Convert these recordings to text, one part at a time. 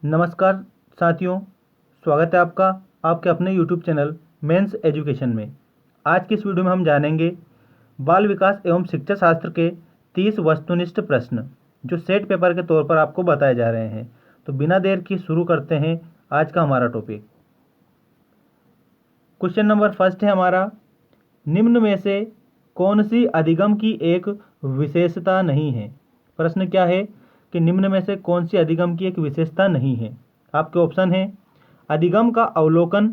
नमस्कार साथियों, स्वागत है आपका आपके अपने YouTube चैनल मेंस एजुकेशन में। आज की इस वीडियो में हम जानेंगे बाल विकास एवं शिक्षा शास्त्र के 30 वस्तुनिष्ठ प्रश्न जो सेट पेपर के तौर पर आपको बताए जा रहे हैं। तो बिना देर की शुरू करते हैं आज का हमारा टॉपिक। क्वेश्चन नंबर फर्स्ट है हमारा, निम्न में से कौन सी अधिगम की एक विशेषता नहीं है। प्रश्न क्या है कि निम्न में से कौन सी अधिगम की एक विशेषता नहीं है। आपके ऑप्शन हैं, अधिगम का अवलोकन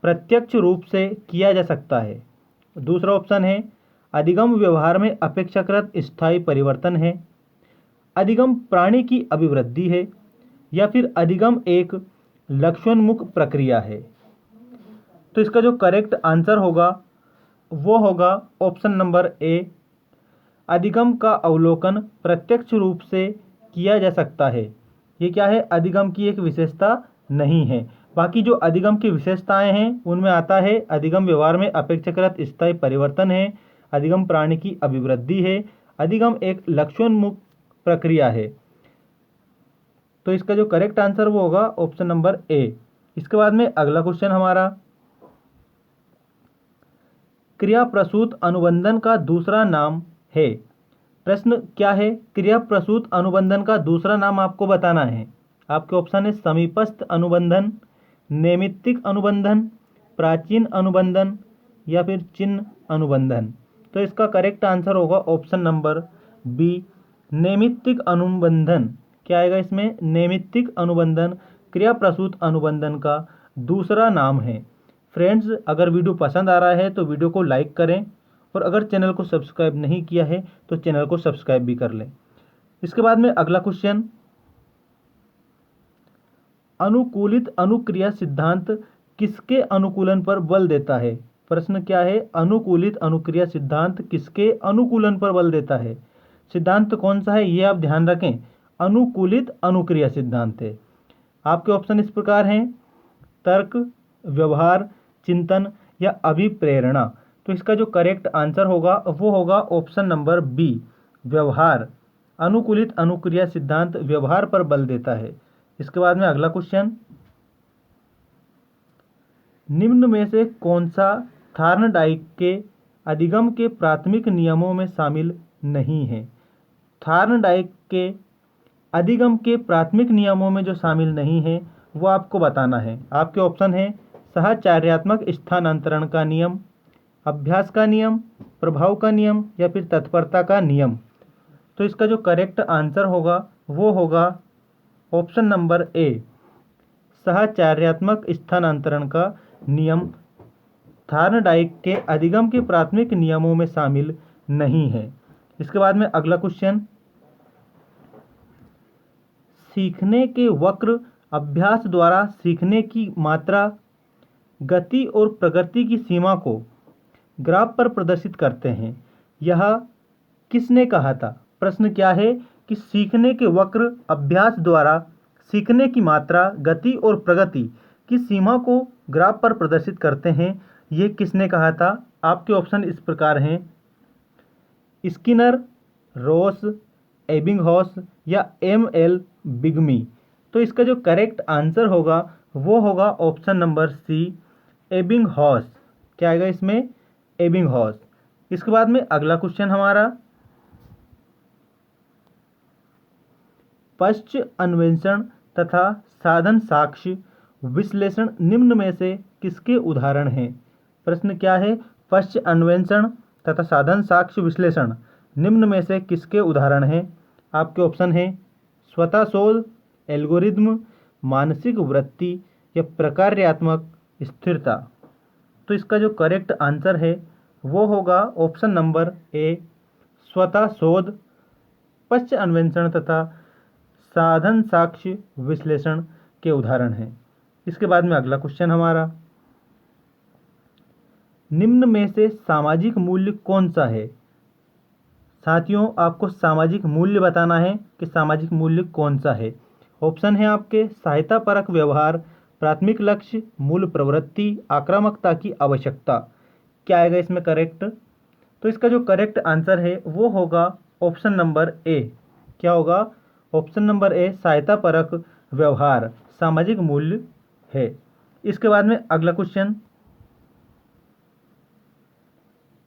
प्रत्यक्ष रूप से किया जा सकता है। दूसरा ऑप्शन है, अधिगम व्यवहार में अपेक्षाकृत स्थायी परिवर्तन है। अधिगम प्राणी की अभिवृद्धि है, या फिर अधिगम एक लक्ष्योन्मुख प्रक्रिया है। तो इसका जो करेक्ट आंसर होगा वो होगा ऑप्शन नंबर ए, अधिगम का अवलोकन प्रत्यक्ष रूप से किया जा सकता है। ये क्या है, अधिगम की एक विशेषता नहीं है। बाकी जो अधिगम की विशेषताएं हैं उनमें आता है, अधिगम व्यवहार में अपेक्षाकृत स्थायी परिवर्तन है, अधिगम प्राणी की अभिवृद्धि है, अधिगम एक लक्ष्योन्मुख प्रक्रिया है। तो इसका जो करेक्ट आंसर वो होगा ऑप्शन नंबर ए। इसके बाद में अगला क्वेश्चन हमारा, क्रिया प्रसूत अनुबंधन का दूसरा नाम है। प्रश्न क्या है, क्रिया प्रसूत अनुबंधन का दूसरा नाम आपको बताना है। आपके ऑप्शन है, समीपस्थ अनुबंधन, नैमित्तिक अनुबंधन, प्राचीन अनुबंधन, या फिर चिन्ह अनुबंधन। तो इसका करेक्ट आंसर होगा ऑप्शन नंबर बी, नैमित्तिक अनुबंधन। क्या आएगा इसमें, नैमित्तिक अनुबंधन क्रिया प्रसूत अनुबंधन का दूसरा नाम है। फ्रेंड्स, अगर वीडियो पसंद आ रहा है तो वीडियो को लाइक करें, और अगर चैनल को सब्सक्राइब नहीं किया है तो चैनल को सब्सक्राइब भी कर लें। इसके बाद में अगला क्वेश्चन, अनुकूलित अनुक्रिया सिद्धांत किसके अनुकूलन पर बल देता है। प्रश्न क्या है, अनुकूलित अनुक्रिया सिद्धांत किसके अनुकूलन पर बल देता है। सिद्धांत कौन सा है ये आप ध्यान रखें, अनुकूलित अनुक्रिया सिद्धांत है। आपके ऑप्शन इस प्रकार हैं, तर्क, व्यवहार, चिंतन, या अभिप्रेरणा। तो इसका जो करेक्ट आंसर होगा वो होगा ऑप्शन नंबर बी, व्यवहार। अनुकूलित अनुक्रिया सिद्धांत व्यवहार पर बल देता है। इसके बाद में अगला क्वेश्चन, निम्न में से कौन सा थार्नडाइक के अधिगम के प्राथमिक नियमों में शामिल नहीं है। थार्नडाइक के अधिगम के प्राथमिक नियमों में जो शामिल नहीं है वो आपको बताना है। आपके ऑप्शन है, सहचार्यात्मक स्थानांतरण का नियम, अभ्यास का नियम, प्रभाव का नियम, या फिर तत्परता का नियम। तो इसका जो करेक्ट आंसर होगा वो होगा ऑप्शन नंबर ए, सहचार्यात्मक स्थानांतरण का नियम थार्नडाइक के अधिगम के प्राथमिक नियमों में शामिल नहीं है। इसके बाद में अगला क्वेश्चन, सीखने के वक्र अभ्यास द्वारा सीखने की मात्रा, गति और प्रगति की सीमा को ग्राफ पर प्रदर्शित करते हैं। यह किसने कहा था। प्रश्न क्या है कि सीखने के वक्र अभ्यास द्वारा सीखने की मात्रा, गति और प्रगति की सीमा को ग्राफ पर प्रदर्शित करते हैं, ये किसने कहा था। आपके ऑप्शन इस प्रकार हैं, स्किनर, रॉस, एबिंगहॉस, या एम.एल. बिग्मी। तो इसका जो करेक्ट आंसर होगा वो होगा ऑप्शन नंबर सी, एबिंगहॉस। क्या आएगा इसमें, एबिंगहॉस। इसके बाद में अगला क्वेश्चन हमारा, पश्च अन्वेषण तथा साधन साक्ष्य विश्लेषण निम्न में से किसके उदाहरण हैं। प्रश्न क्या है, पश्च अन्वेषण तथा साधन साक्ष्य विश्लेषण निम्न में से किसके उदाहरण हैं। आपके ऑप्शन हैं, स्वतः शोध, एल्गोरिदम, मानसिक वृत्ति, या प्रकार्यात्मक स्थिरता। तो इसका जो करेक्ट आंसर है वो होगा ऑप्शन नंबर ए, स्वतः शोध, पश्च अन्वेषण तथा साधन साक्ष्य विश्लेषण के उदाहरण हैं। इसके बाद में अगला क्वेश्चन हमारा, निम्न में से सामाजिक मूल्य कौन सा है। साथियों, आपको सामाजिक मूल्य बताना है कि सामाजिक मूल्य कौन सा है। ऑप्शन है आपके, सहायता परक व्यवहार, प्राथमिक लक्ष्य, मूल प्रवृत्ति, आक्रामकता की आवश्यकता। क्या आएगा इसमें करेक्ट। तो इसका जो करेक्ट आंसर है वो होगा ऑप्शन नंबर ए। क्या होगा, ऑप्शन नंबर ए, सहायता परक व्यवहार, सामाजिक मूल्य है। इसके बाद में अगला क्वेश्चन,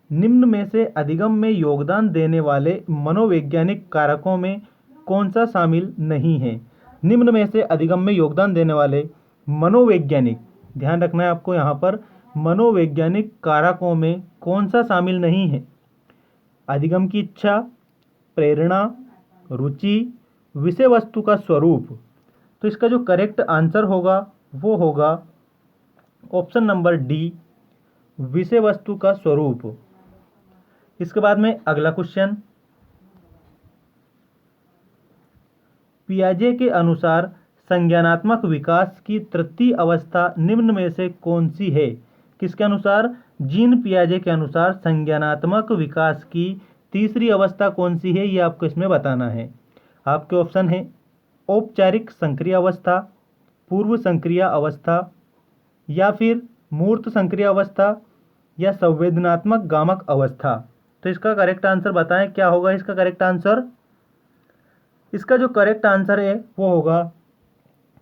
निम्न में से अधिगम में योगदान देने वाले मनोवैज्ञानिक कारकों में कौन सा शामिल नहीं है? निम्न में से अधिगम में योगदान देने वाले मनोवैज्ञानिक, ध्यान रखना है आपको यहाँ पर, मनोवैज्ञानिक कारकों में कौन सा शामिल नहीं है? अधिगम की इच्छा, प्रेरणा, रुचि, विषय वस्तु का स्वरूप। तो इसका जो करेक्ट आंसर होगा वो होगा ऑप्शन नंबर डी, विषय वस्तु का स्वरूप। इसके बाद में अगला क्वेश्चन, पियाजे के अनुसार संज्ञानात्मक विकास की तृतीय अवस्था निम्न में से कौन सी है? किसके अनुसार? जीन पियाजे के अनुसार संज्ञानात्मक विकास की तीसरी अवस्था कौन सी है, ये आपको इसमें बताना है। आपके ऑप्शन है औपचारिक संक्रिया अवस्था, पूर्व संक्रिया अवस्था, या फिर मूर्त संक्रिया अवस्था, या संवेदनात्मक गामक अवस्था। तो इसका करेक्ट आंसर बताएं, क्या होगा इसका करेक्ट आंसर? इसका जो करेक्ट आंसर है वो होगा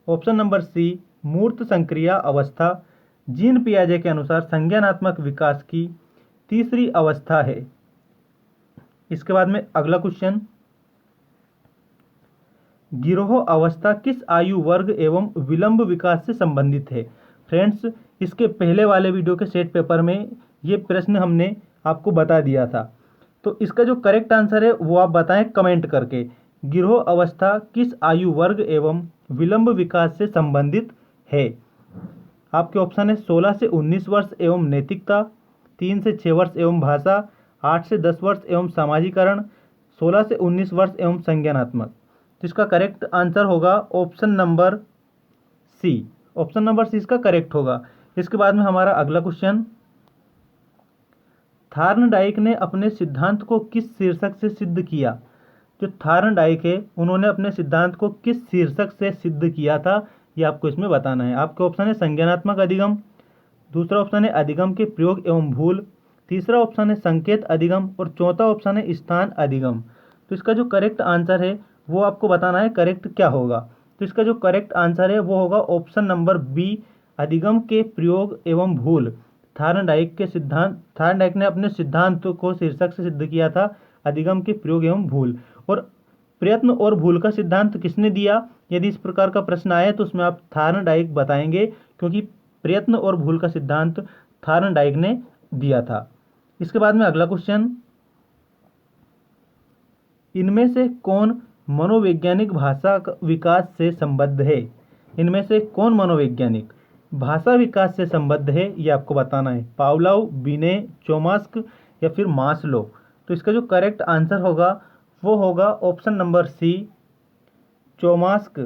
ऑप्शन नंबर सी, मूर्त संक्रिया अवस्था। जीन पियाजे के अनुसार संज्ञानात्मक विकास की तीसरी अवस्था है। इसके बाद में अगला क्वेश्चन, गिरोह अवस्था किस आयु वर्ग एवं विलंब विकास से संबंधित है? फ्रेंड्स, इसके पहले वाले वीडियो के सेट पेपर में ये प्रश्न हमने आपको बता दिया था। तो इसका जो करेक्ट आंसर है वो आप बताएं कमेंट करके। गिरोह अवस्था किस आयु वर्ग एवं विलंब विकास से संबंधित है? आपके ऑप्शन है 16 से 19 वर्ष एवं नैतिकता, 3 से 6 वर्ष एवं भाषा, 8 से 10 वर्ष एवं सामाजिकरण, 16 से 19 वर्ष एवं संज्ञानात्मक। तो इसका करेक्ट आंसर होगा option number C. Option number C इसका करेक्ट होगा। इसके बाद में हमारा अगला क्वेश्चन, थार्नडाइक ने अपने सिद्धांत को किस शीर्षक से सिद्ध किया? जो थार्नडाइक है उन्होंने अपने सिद्धांत को किस शीर्षक से सिद्ध किया था, ये आपको इसमें बताना है। आपके ऑप्शन है संज्ञानात्मक अधिगम, दूसरा ऑप्शन है अधिगम के प्रयोग एवं भूल, तीसरा ऑप्शन है संकेत अधिगम, और चौथा ऑप्शन है स्थान अधिगम। तो इसका जो करेक्ट आंसर है वो आपको बताना है करेक्ट क्या होगा। तो इसका जो करेक्ट आंसर है वो होगा ऑप्शन नंबर बी, अधिगम के प्रयोग एवं भूल। थार्नडाइक ने अपने सिद्धांत को शीर्षक से सिद्ध किया था अधिगम के प्रयोग एवं भूल। और प्रयत्न और भूल का सिद्धांत किसने दिया? यदि इस प्रकार का प्रश्न आए तो उसमें आप थार्नडाइक बताएंगे, क्योंकि प्रयत्न और भूल का सिद्धांत थार्नडाइक ने दिया था। इसके बाद में अगला क्वेश्चन, इनमें से कौन मनोवैज्ञानिक भाषा विकास से संबद्ध है? इनमें से कौन मनोवैज्ञानिक भाषा विकास से संबद्ध है, ये आपको बताना है। पावलोव, बिने, चोमास्क, या फिर मास्लो। तो इसका जो करेक्ट आंसर होगा वो होगा ऑप्शन नंबर सी, चोमास्क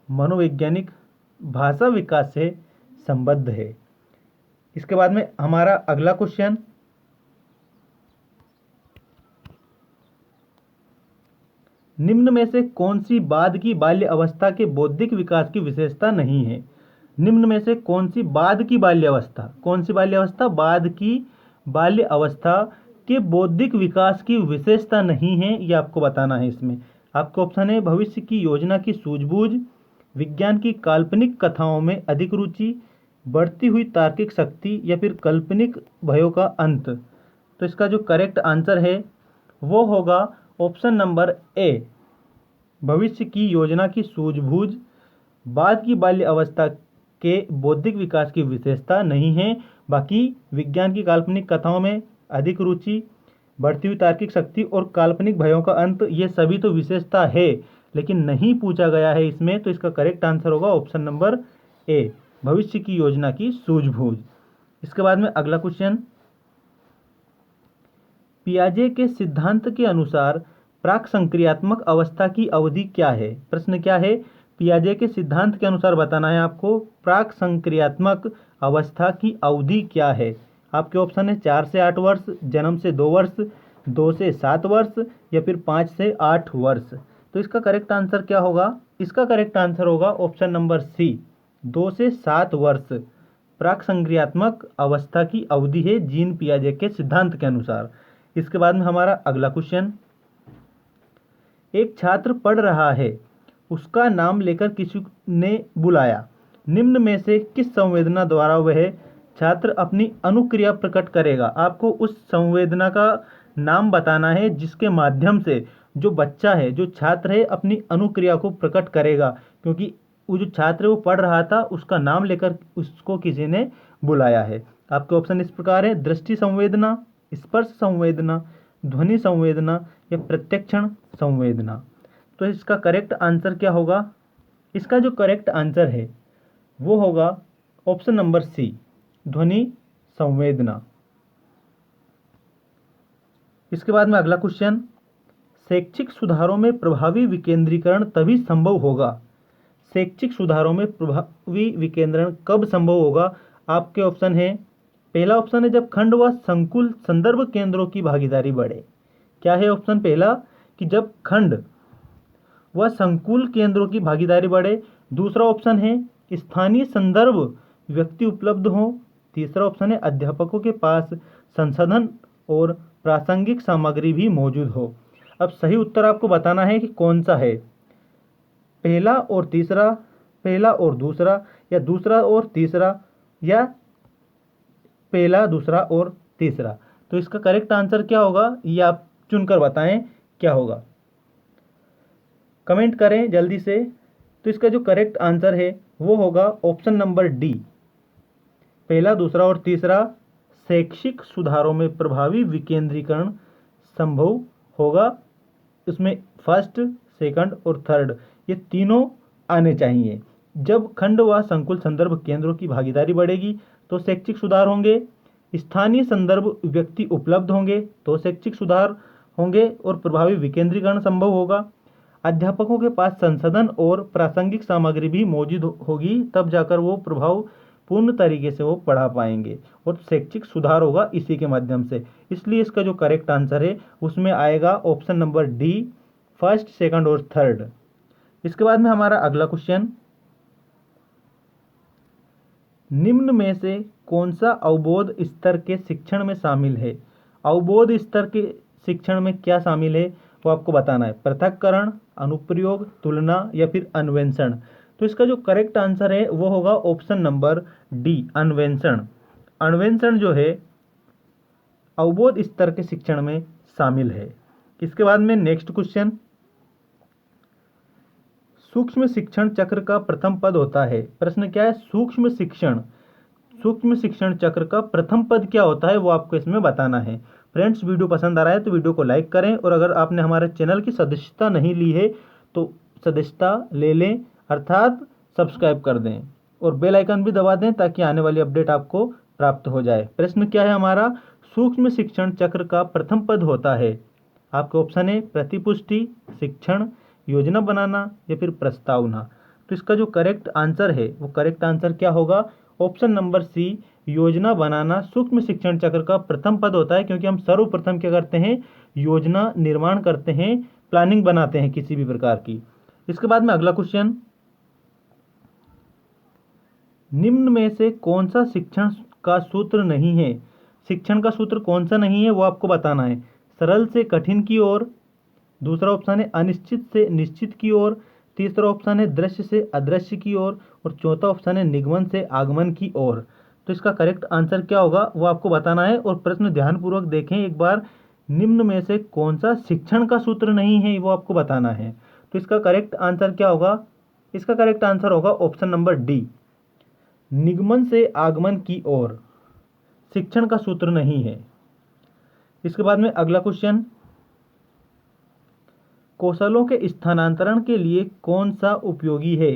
मनोवैज्ञानिक भाषा विकास से संबद्ध है। इसके बाद में हमारा अगला क्वेश्चन, निम्न में से कौन सी बाद की बाल्य अवस्था के बौद्धिक विकास की विशेषता नहीं है? निम्न में से कौन सी बाद की बाल्य अवस्था, कौन सी बाल्य अवस्था बाद की बाल्य अवस्था के बौद्धिक विकास की विशेषता नहीं है, ये आपको बताना है। इसमें आपके ऑप्शन है भविष्य की योजना की सूझबूझ, विज्ञान की काल्पनिक कथाओं में अधिक रुचि, बढ़ती हुई तार्किक शक्ति, या फिर काल्पनिक भयों का अंत। तो इसका जो करेक्ट आंसर है वो होगा ऑप्शन नंबर ए, भविष्य की योजना की सूझबूझ बाद की बाल्य अवस्था के बौद्धिक विकास की विशेषता नहीं है। बाकी विज्ञान की काल्पनिक कथाओं में अधिक रुचि, बढ़ती हुई तार्किक शक्ति और काल्पनिक भयों का अंत, ये सभी तो विशेषता है, लेकिन नहीं पूछा गया है इसमें। तो इसका करेक्ट आंसर होगा ऑप्शन नंबर ए, भविष्य की योजना की सूझबूझ। इसके बाद में अगला क्वेश्चन, पियाजे के सिद्धांत के अनुसार प्राक संक्रियात्मक अवस्था की अवधि क्या है? प्रश्न क्या है? पियाजे के सिद्धांत के अनुसार बताना है आपको प्राक संक्रियात्मक अवस्था की अवधि क्या है। आपके ऑप्शन है 4 से 8 वर्ष, जन्म से 2 वर्ष, 2 से 7 वर्ष, या फिर 5 से 8 वर्ष। तो इसका करेक्ट आंसर क्या होगा? इसका करेक्ट आंसर होगा ऑप्शन नंबर सी, 2 से 7 वर्ष प्राक संक्रियात्मक अवस्था की अवधि है जीन पियाजे के सिद्धांत के अनुसार। इसके बाद में हमारा अगला क्वेश्चन, एक छात्र पढ़ रहा है उसका नाम लेकर किसी ने बुलाया। निम्न में से किस संवेदना द्वारा वह छात्र अपनी अनुक्रिया प्रकट करेगा? आपको उस संवेदना का नाम बताना है जिसके माध्यम से जो बच्चा है, जो छात्र है, अपनी अनुक्रिया को प्रकट करेगा। क्योंकि वो जो छात्र है वो पढ़ रहा था, उसका नाम लेकर उसको किसी ने बुलाया है। आपके ऑप्शन इस प्रकार है: दृष्टि संवेदना, स्पर्श संवेदना, ध्वनि संवेदना या प्रत्यक्षण संवेदना। तो इसका करेक्ट आंसर क्या होगा? इसका जो करेक्ट आंसर है वो होगा ऑप्शन नंबर सी, ध्वनि संवेदना। इसके बाद में अगला क्वेश्चन: शैक्षिक सुधारों में प्रभावी विकेंद्रीकरण तभी संभव होगा। शैक्षिक सुधारों में प्रभावी विकेंद्रीकरण कब संभव होगा? आपके ऑप्शन है: पहला ऑप्शन है जब खंड व संकुल संदर्भ केंद्रों की भागीदारी बढ़े। क्या है ऑप्शन पहला? कि जब खंड व संकुल केंद्रों की भागीदारी बढ़े। दूसरा ऑप्शन है स्थानीय संदर्भ व्यक्ति उपलब्ध हो। तीसरा ऑप्शन है अध्यापकों के पास संसाधन और प्रासंगिक सामग्री भी मौजूद हो। अब सही उत्तर आपको बताना है कि कौन सा है, पहला और तीसरा, पहला और दूसरा, या दूसरा और तीसरा, या पहला, दूसरा और तीसरा। तो इसका करेक्ट आंसर क्या होगा ये आप चुनकर बताएं क्या होगा, कमेंट करें जल्दी से। तो इसका जो करेक्ट आंसर है वो होगा ऑप्शन नंबर डी, पहला, दूसरा और तीसरा। शैक्षिक सुधारों में प्रभावी विकेंद्रीकरण संभव होगा। इसमें फर्स्ट, सेकंड और थर्ड ये तीनों आने चाहिए। जब खंड व संकुल संदर्भ केंद्रों की भागीदारी बढ़ेगी तो शैक्षिक सुधार होंगे। स्थानीय संदर्भ व्यक्ति उपलब्ध होंगे तो शैक्षिक सुधार होंगे और प्रभावी विकेंद्रीकरण संभव होगा। अध्यापकों के पास संसाधन और प्रासंगिक सामग्री भी मौजूद होगी, तब जाकर वो प्रभाव पूर्ण तरीके से वो पढ़ा पाएंगे और शैक्षिक सुधार होगा इसी के माध्यम से। इसलिए इसका जो करेक्ट आंसर है उसमें आएगा option number D, first, second और थर्ड। इसके बाद में हमारा अगला क्वेश्चन: निम्न में से कौन सा अवबोध स्तर के शिक्षण में शामिल है? अवबोध स्तर के शिक्षण में क्या शामिल है वो आपको बताना है। पृथक्करण, अनुप्रयोग, तुलना या फिर अन्वेषण। तो इसका जो करेक्ट आंसर है वो होगा ऑप्शन नंबर डी, अन्वेषण। अन्वेषण जो है अवबोध स्तर के शिक्षण में शामिल है। इसके बाद में नेक्स्ट क्वेश्चन: सूक्ष्म शिक्षण चक्र का प्रथम पद होता है। प्रश्न क्या है? सूक्ष्म शिक्षण चक्र का प्रथम पद क्या होता है वो आपको इसमें बताना है। फ्रेंड्स, वीडियो पसंद आ रहा है तो वीडियो को लाइक करें और अगर आपने हमारे चैनल की सदस्यता नहीं ली है तो सदस्यता ले लें, अर्थात सब्सक्राइब कर दें और बेल आइकन भी दबा दें ताकि आने वाली अपडेट आपको प्राप्त हो जाए। प्रश्न क्या है हमारा? सूक्ष्म शिक्षण चक्र का प्रथम पद होता है। आपके ऑप्शन है प्रतिपुष्टि, शिक्षण, योजना बनाना या फिर प्रस्तावना। तो इसका जो करेक्ट आंसर है वो करेक्ट आंसर क्या होगा? ऑप्शन नंबर सी, योजना बनाना सूक्ष्म शिक्षण चक्र का प्रथम पद होता है, क्योंकि हम सर्वप्रथम क्या करते हैं? योजना निर्माण करते हैं, प्लानिंग बनाते हैं किसी भी प्रकार की। इसके बाद में अगला क्वेश्चन: निम्न में से कौन सा शिक्षण का सूत्र नहीं है? शिक्षण का सूत्र कौन सा नहीं है वो आपको बताना है। सरल से कठिन की ओर, दूसरा ऑप्शन है अनिश्चित से निश्चित की ओर, तीसरा ऑप्शन है दृश्य से अदृश्य की ओर और चौथा ऑप्शन है निगमन से आगमन की ओर। तो इसका करेक्ट आंसर क्या होगा वो आपको बताना है और प्रश्न ध्यानपूर्वक देखें एक बार। निम्न में से कौन सा शिक्षण का सूत्र नहीं है वो आपको बताना है। तो इसका करेक्ट आंसर क्या होगा? इसका करेक्ट आंसर होगा ऑप्शन नंबर डी, निगमन से आगमन की ओर शिक्षण का सूत्र नहीं है। इसके बाद में अगला क्वेश्चन: कौशलों के स्थानांतरण के लिए कौन सा उपयोगी है?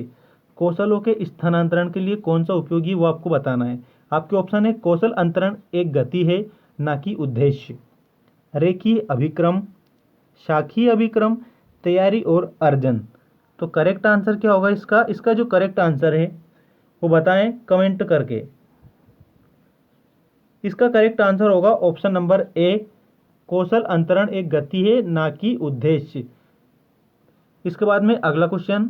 कौशलों के स्थानांतरण के लिए कौन सा उपयोगी वो आपको बताना है। आपके ऑप्शन है कौशल अंतरण एक गति है ना कि उद्देश्य, रेखीय अभिक्रम, शाखीय अभिक्रम, तैयारी और अर्जन। तो करेक्ट आंसर क्या होगा इसका? इसका जो करेक्ट आंसर है वो बताएं कमेंट करके। इसका करेक्ट आंसर होगा ऑप्शन नंबर ए, कौशल अंतरण एक गति है ना कि उद्देश्य। इसके बाद में अगला क्वेश्चन: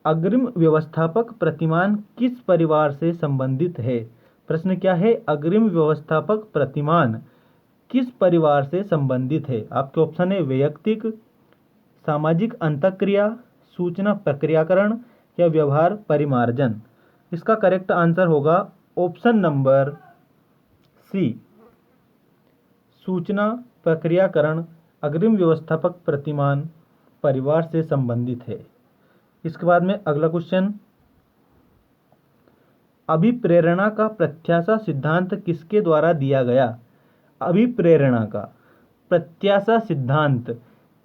अग्रिम व्यवस्थापक प्रतिमान किस परिवार से संबंधित है? प्रश्न क्या है? अग्रिम व्यवस्थापक प्रतिमान किस परिवार से संबंधित है? आपके ऑप्शन है वैयक्तिक, सामाजिक अंतःक्रिया, सूचना प्रक्रियाकरण या व्यवहार परिमार्जन। इसका करेक्ट आंसर होगा ऑप्शन नंबर सी, सूचना प्रक्रियाकरण अग्रिम व्यवस्थापक प्रतिमान परिवार से संबंधित है। इसके बाद में अगला क्वेश्चन, अभिप्रेरणा का प्रत्याशा सिद्धांत किसके द्वारा दिया गया? अभिप्रेरणा का प्रत्याशा सिद्धांत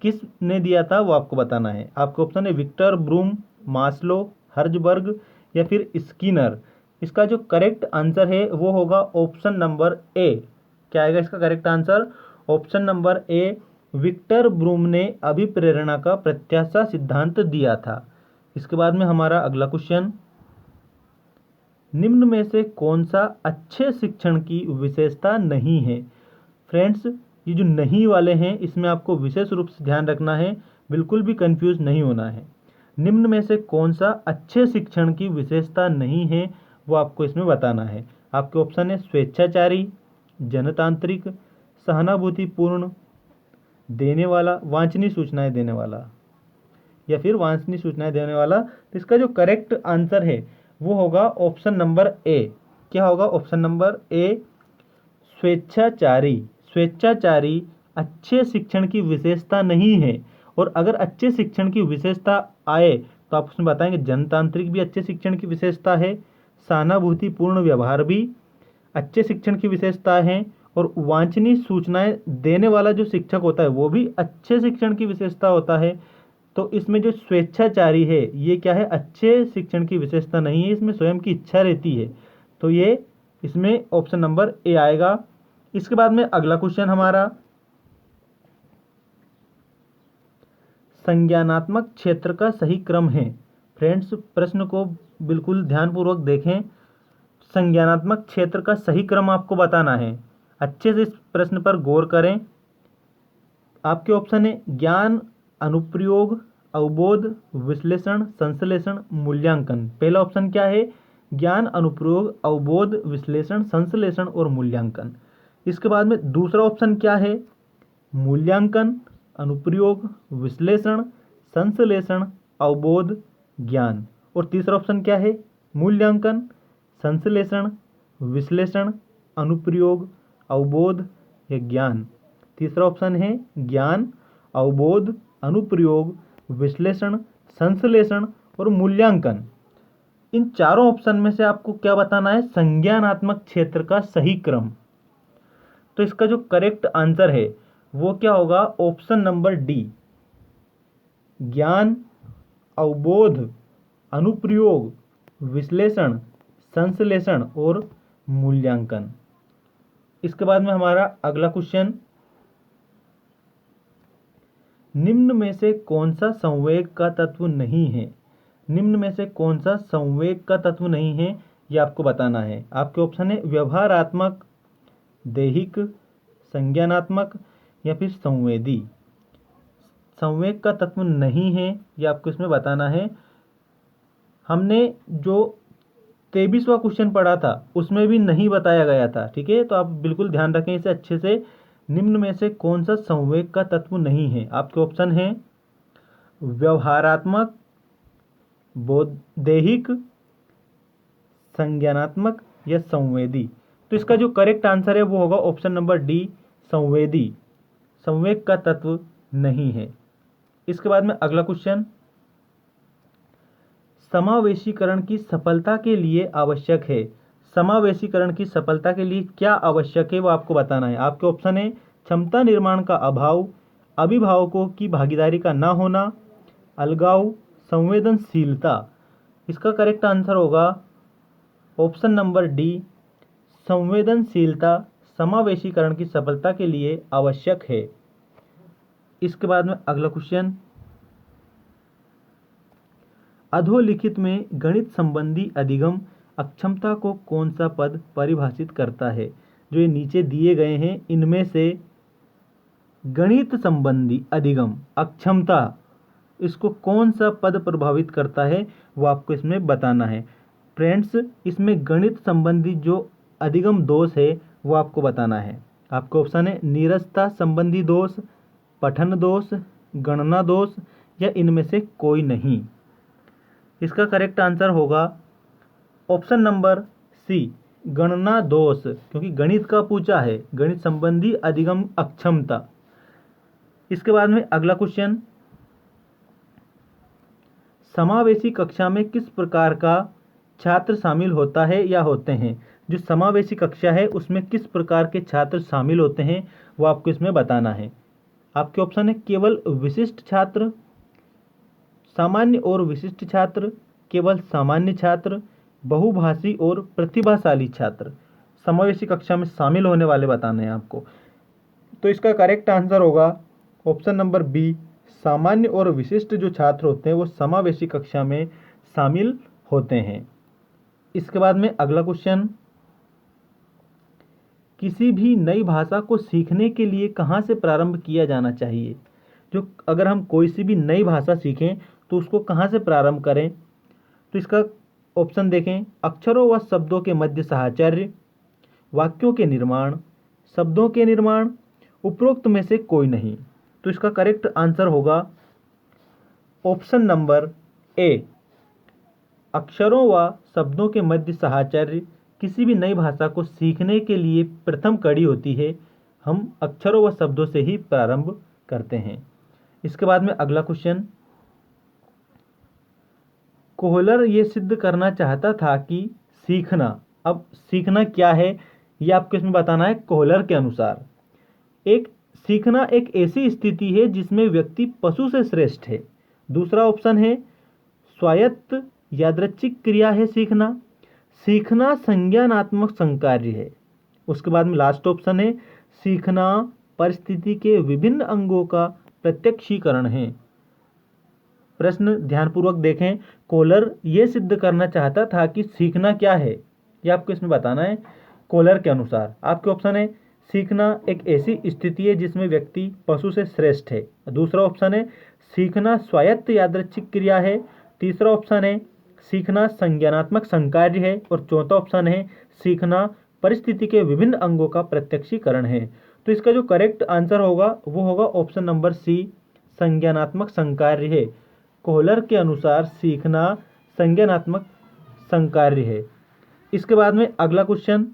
किसने दिया था वो आपको बताना है। आपके ऑप्शन है विक्टर ब्रूम, मास्लो, हर्जबर्ग या फिर स्किनर। इसका जो करेक्ट आंसर है वो होगा ऑप्शन नंबर ए। क्या आएगा इसका correct answer? Option number A, Victor Vroom ने अभिप्रेरणा का प्रत्याशा सिद्धांत दिया था। इसके बाद में हमारा अगला क्वेश्चन, निम्न में से कौन सा अच्छे शिक्षण की विशेषता नहीं है? फ्रेंड्स, ये जो नहीं वाले हैं इसमें आपको विशेष रूप से ध्यान रखना है, बिल्कुल भी कंफ्यूज नहीं होना है। निम्न में से कौन सा अच्छे शिक्षण की विशेषता नहीं है वो आपको इसमें बताना है। आपके ऑप्शन है स्वेच्छाचारी, जनतांत्रिक, सहानुभूतिपूर्ण, देने वाला, वांछनीय सूचनाएं देने वाला या फिर वांछनीय सूचनाएं देने वाला। तो इसका जो करेक्ट आंसर है वो होगा ऑप्शन नंबर ए। क्या होगा? ऑप्शन नंबर ए, स्वेच्छाचारी। स्वेच्छाचारी अच्छे शिक्षण की विशेषता नहीं है। और अगर अच्छे शिक्षण की विशेषता आए तो आप उसमें बताएंगे जनतांत्रिक भी अच्छे शिक्षण की विशेषता है, सहानुभूतिपूर्ण व्यवहार भी अच्छे शिक्षण की विशेषता है, और वांछनीय सूचनाएं देने वाला जो शिक्षक होता है वो भी अच्छे शिक्षण की विशेषता होता है। तो इसमें जो स्वेच्छाचारी है ये क्या है? अच्छे शिक्षण की विशेषता नहीं है, इसमें स्वयं की इच्छा रहती है। तो ये इसमें ऑप्शन नंबर ए आएगा। इसके बाद में अगला क्वेश्चन हमारा, संज्ञानात्मक क्षेत्र का सही क्रम है। फ्रेंड्स, प्रश्न को बिल्कुल ध्यानपूर्वक देखें। संज्ञानात्मक क्षेत्र का सही क्रम आपको बताना है। अच्छे से इस प्रश्न पर गौर करें। आपके ऑप्शन है ज्ञान, अनुप्रयोग, अवबोध, विश्लेषण, संश्लेषण, मूल्यांकन। पहला ऑप्शन क्या है? ज्ञान, अनुप्रयोग, अवबोध, विश्लेषण, संश्लेषण और मूल्यांकन। इसके बाद में दूसरा ऑप्शन क्या है? मूल्यांकन, अनुप्रयोग, विश्लेषण, संश्लेषण, अवबोध, ज्ञान। और तीसरा ऑप्शन क्या है? मूल्यांकन, संश्लेषण, विश्लेषण, अनुप्रयोग, अवबोध या ज्ञान। तीसरा ऑप्शन है ज्ञान, अवबोध, अनुप्रयोग, विश्लेषण, संश्लेषण और मूल्यांकन। इन चारों ऑप्शन में से आपको क्या बताना है? संज्ञानात्मक क्षेत्र का सही क्रम। तो इसका जो करेक्ट आंसर है वो क्या होगा? ऑप्शन नंबर डी, ज्ञान, अवबोध, अनुप्रयोग, विश्लेषण, संश्लेषण और मूल्यांकन। इसके बाद में हमारा अगला क्वेश्चन, निम्न में से कौन सा संवेग का तत्व नहीं है? निम्न में से कौन सा संवेग का तत्व नहीं है ये आपको बताना है। आपके ऑप्शन है व्यवहारात्मक, दैहिक, संज्ञानात्मक या फिर संवेदी। संवेग का तत्व नहीं है ये आपको इसमें बताना है। हमने जो 23वां क्वेश्चन पढ़ा था उसमें भी नहीं बताया गया था, ठीक है? तो आप बिल्कुल ध्यान रखें इसे अच्छे से। निम्न में से कौन सा संवेग का तत्व नहीं है? आपके ऑप्शन हैं व्यवहारात्मक, दैहिक, संज्ञानात्मक या संवेदी। तो इसका जो करेक्ट आंसर है वो होगा ऑप्शन नंबर डी, संवेदी। संवेग का तत्व नहीं है। इसके बाद में अगला क्वेश्चन, समावेशीकरण की सफलता के लिए आवश्यक है। समावेशीकरण की सफलता के लिए क्या आवश्यक है वो आपको बताना है। आपके ऑप्शन है क्षमता निर्माण का अभाव, अभिभावकों की भागीदारी का ना होना, अलगाव, संवेदनशीलता। इसका करेक्ट आंसर होगा ऑप्शन नंबर डी, संवेदनशीलता समावेशीकरण की सफलता के लिए आवश्यक है। इसके बाद में अगला क्वेश्चन, अधोलिखित में गणित संबंधी अधिगम अक्षमता को कौन सा पद परिभाषित करता है? जो ये नीचे दिए गए हैं इनमें से गणित संबंधी अधिगम अक्षमता, इसको कौन सा पद प्रभावित करता है वो आपको इसमें बताना है। फ्रेंड्स, इसमें गणित संबंधी जो अधिगम दोष है वो आपको बताना है। आपको ऑप्शन है नीरसता संबंधी दोष, पठन दोष, गणना दोष या इनमें से कोई नहीं। इसका करेक्ट आंसर होगा ऑप्शन नंबर सी, गणना दोष, क्योंकि गणित का पूछा है, गणित संबंधी अधिगम अक्षमता। इसके बाद में अगला क्वेश्चन, समावेशी कक्षा में किस प्रकार का छात्र शामिल होता है या होते हैं? जो समावेशी कक्षा है उसमें किस प्रकार के छात्र शामिल होते हैं वो आपको इसमें बताना है। आपके ऑप्शन है केवल विशिष्ट छात्र, सामान्य और विशिष्ट छात्र, केवल सामान्य छात्र, बहुभाषी और प्रतिभाशाली छात्र। समावेशी कक्षा में शामिल होने वाले बताने हैं आपको। तो इसका करेक्ट आंसर होगा ऑप्शन नंबर बी, सामान्य और विशिष्ट जो छात्र होते हैं वो समावेशी कक्षा में शामिल होते हैं। इसके बाद में अगला क्वेश्चन, किसी भी नई भाषा को सीखने के लिए कहाँ से प्रारंभ किया जाना चाहिए? जो अगर हम कोई सी भी नई भाषा सीखें तो उसको कहाँ से प्रारंभ करें? तो इसका ऑप्शन देखें, अक्षरों व शब्दों के मध्य साहचर्य, वाक्यों के निर्माण, शब्दों के निर्माण, उपरोक्त में से कोई नहीं। तो इसका करेक्ट आंसर होगा ऑप्शन नंबर ए, अक्षरों व शब्दों के मध्य साहचर्य किसी भी नई भाषा को सीखने के लिए प्रथम कड़ी होती है। हम अक्षरों व शब्दों से ही प्रारंभ करते हैं। इसके बाद में अगला क्वेश्चन, कोहलर ये सिद्ध करना चाहता था कि सीखना, अब सीखना क्या है ये आपको इसमें बताना है। कोहलर के अनुसार सीखना एक ऐसी स्थिति है जिसमें व्यक्ति पशु से श्रेष्ठ है। दूसरा ऑप्शन है स्वायत्त यादृच्छिक क्रिया है सीखना, सीखना संज्ञानात्मक संकार्य है। उसके बाद में लास्ट ऑप्शन है सीखना परिस्थिति के विभिन्न अंगों का प्रत्यक्षीकरण है। प्रश्न ध्यानपूर्वक देखें, कोहलर ये सिद्ध करना चाहता था कि सीखना क्या है, ये आपको इसमें बताना है। कोहलर के अनुसार आपके ऑप्शन है सीखना एक ऐसी स्थिति है जिसमें व्यक्ति पशु से श्रेष्ठ है। दूसरा ऑप्शन है सीखना स्वायत्त यादृच्छिक क्रिया है। तीसरा ऑप्शन है सीखना संज्ञानात्मक संकार्य है। और चौथा ऑप्शन है सीखना परिस्थिति के विभिन्न अंगों का प्रत्यक्षीकरण है। तो इसका जो करेक्ट आंसर होगा वो होगा ऑप्शन नंबर सी, संज्ञानात्मक संकार्य है। कोहलर के अनुसार सीखना संज्ञानात्मक संकार्य है। इसके बाद में अगला क्वेश्चन,